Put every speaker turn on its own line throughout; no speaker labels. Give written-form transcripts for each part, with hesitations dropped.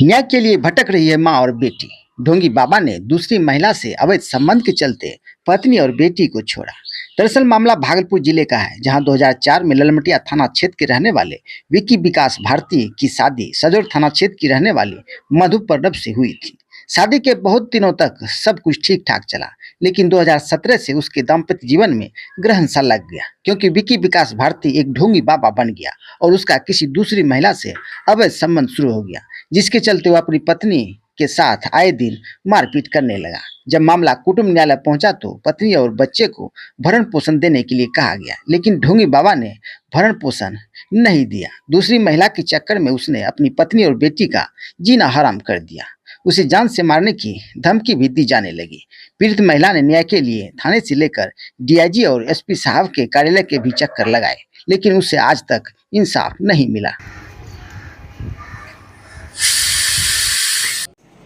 न्याय के लिए भटक रही है माँ और बेटी। ढोंगी बाबा ने दूसरी महिला से अवैध संबंध के चलते पत्नी और बेटी को छोड़ा। दरअसल मामला भागलपुर जिले का है, जहां 2004 में ललमटिया थाना क्षेत्र के रहने वाले विक्की विकास भारती की शादी सजोर थाना क्षेत्र की रहने वाली मधु पर्णव से हुई थी। शादी के बहुत दिनों तक सब कुछ ठीक ठाक चला, लेकिन 2017 से उसके दाम्पत्य जीवन में ग्रहण सा लग गया, क्योंकि विक्की विकास भारती एक ढोंगी बाबा बन गया और उसका किसी दूसरी महिला से अवैध संबंध शुरू हो गया, जिसके चलते वो अपनी पत्नी के साथ आए दिन मारपीट करने लगा। जब मामला कुटुंब न्यायालय पहुंचा तो पत्नी और बच्चे को भरण पोषण देने के लिए कहा गया, लेकिन ढोंगी बाबा ने भरण पोषण नहीं दिया। दूसरी महिला के चक्कर में उसने अपनी पत्नी और बेटी का जीना हराम कर दिया। उसे जान से मारने की धमकी भी दी जाने लगी। पीड़ित महिला ने न्याय के लिए थाने से लेकर डीआईजी और एसपी साहब के कार्यालय के भी चक्कर लगाए, लेकिन उसे आज तक इंसाफ नहीं मिला।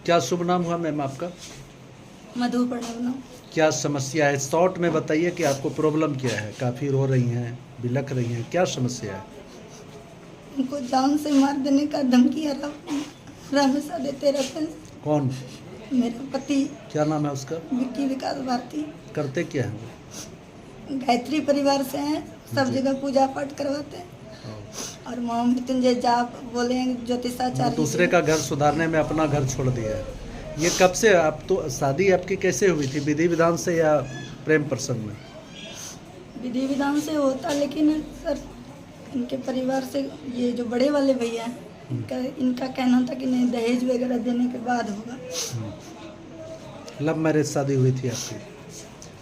क्या शुभ नाम हुआ मैम आपका?
मधु प्रणव नाम।
क्या समस्या है, शॉर्ट में बताइए कि आपको प्रॉब्लम क्या है? काफ़ी रो रही हैं, बिलख रही हैं, क्या समस्या है?
उनको जान से मार देने का धमकी हमेशा देते रहते हैं।
कौन?
मेरा पति।
क्या नाम है उसका?
विक्की विकास भारती।
करते क्या हैं वो?
गायत्री परिवार से हैं, सब जगह पूजा पाठ करवाते हैं और माँ मृत्युंजय जाप बोले ज्योतिषाचार्य।
दूसरे का घर सुधारने में अपना घर छोड़ दिया है। ये कब से? आप तो शादी आपकी कैसे हुई थी, विधि विधान से या प्रेम प्रसंग में?
विधि विधान से होता, लेकिन सर इनके परिवार से ये जो बड़े वाले भैया हैं इनका कहना था कि नहीं, दहेज वगैरह देने के बाद होगा।
लव मैरिज शादी हुई थी आपकी?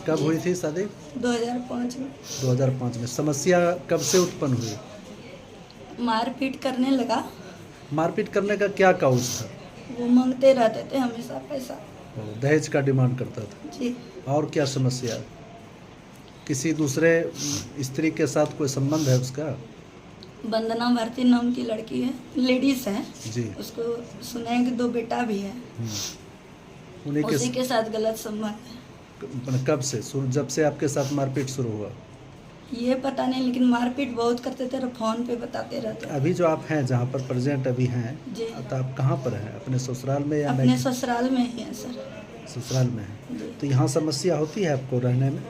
कब हुई थी शादी?
2005 में।
2005 में। समस्या कब से उत्पन्न हुई?
मारपीट करने लगा।
मारपीट करने का क्या काउज था?
वो मांगते रहते थे हमेशा पैसा।
दहेज का डिमांड करता था
जी।
और क्या समस्या? किसी दूसरे स्त्री के साथ कोई संबंध है उसका?
वंदना भारती नाम की लड़की है, लेडीज है
जी।
उसको सुने कि 2 बेटा भी है। उसी के साथ गलत संबंध है।
कब से? जब से आपके साथ मारपीट शुरू हुआ?
ये पता नहीं, लेकिन मारपीट बहुत करते थे और फोन पे बताते रहते।
अभी जो आप हैं, जहाँ पर प्रेजेंट अभी हैं,
जी।
तो आप कहाँ पर हैं? अपने ससुराल में या
अपने ससुराल में ही है सर।
ससुराल में है।
जी।
तो यहाँ समस्या होती है आपको रहने में?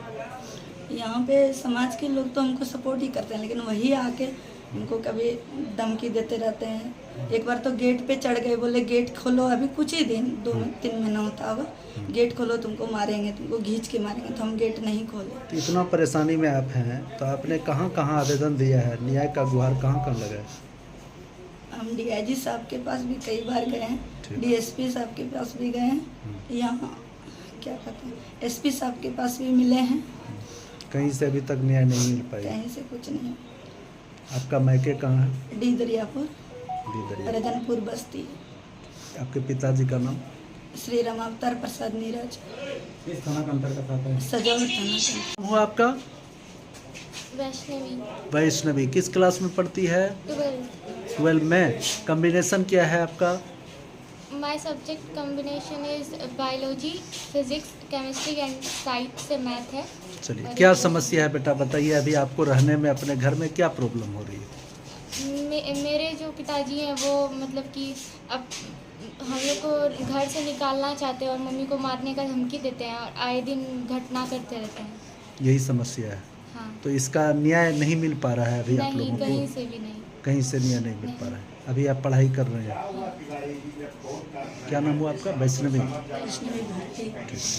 यहाँ पे समाज के लोग तो हमको सपोर्ट ही करते हैं, लेकिन वही आके उनको कभी धमकी देते रहते हैं। एक बार तो गेट पे चढ़ गए, बोले गेट खोलो, अभी कुछ ही दिन 2-3 महीना होता होगा, गेट खोलो तुमको मारेंगे, तुमको घींच के मारेंगे। तो हम गेट नहीं खोले।
तो इतना परेशानी में आप हैं, तो आपने कहाँ कहाँ आवेदन दिया है? न्याय का गुहार कहाँ कहाँ लगाए?
हम डीआईजी साहब के पास भी कई बार गए हैं, डीएसपी साहब के पास भी गए हैं, यहाँ क्या कहते हैं एसपी साहब के पास भी मिले हैं।
कहीं से अभी तक न्याय नहीं मिल पाया?
कहीं से कुछ नहीं।
आपका मायके कहाँ है?
डी दरियापुर,
दरिया।
रजनपुर बस्ती।
आपके पिताजी का नाम?
श्री रामावतार प्रसाद नीरज।
इस थाना का अंतर्गत आता है?
सजौर थाना।
हुआ आपका?
वैष्णवी।
वैष्णवी किस क्लास में पढ़ती है? 12 में। कॉम्बिनेशन क्या है आपका?
My subject combination is biology, physics, chemistry and science से मैथ है।
चलिए, क्या समस्या है बेटा बताइए? अभी आपको रहने में अपने घर में क्या प्रॉब्लम हो रही है?
मेरे जो पिताजी हैं वो मतलब कि अब हम लोग को घर से निकालना चाहते हैं और मम्मी को मारने का धमकी देते हैं और आए दिन घटना करते रहते हैं।
यही समस्या है?
हाँ।
तो इसका न्याय नहीं मिल पा रहा है अभी आप लोगों को?
कहीं से भी नहीं।
कहीं से न्याय नहीं मिल पा रहा है। अभी आप पढ़ाई कर रहे हैं? क्या नाम हुआ आपका? वैष्णवी।
वैष्णवी भारती।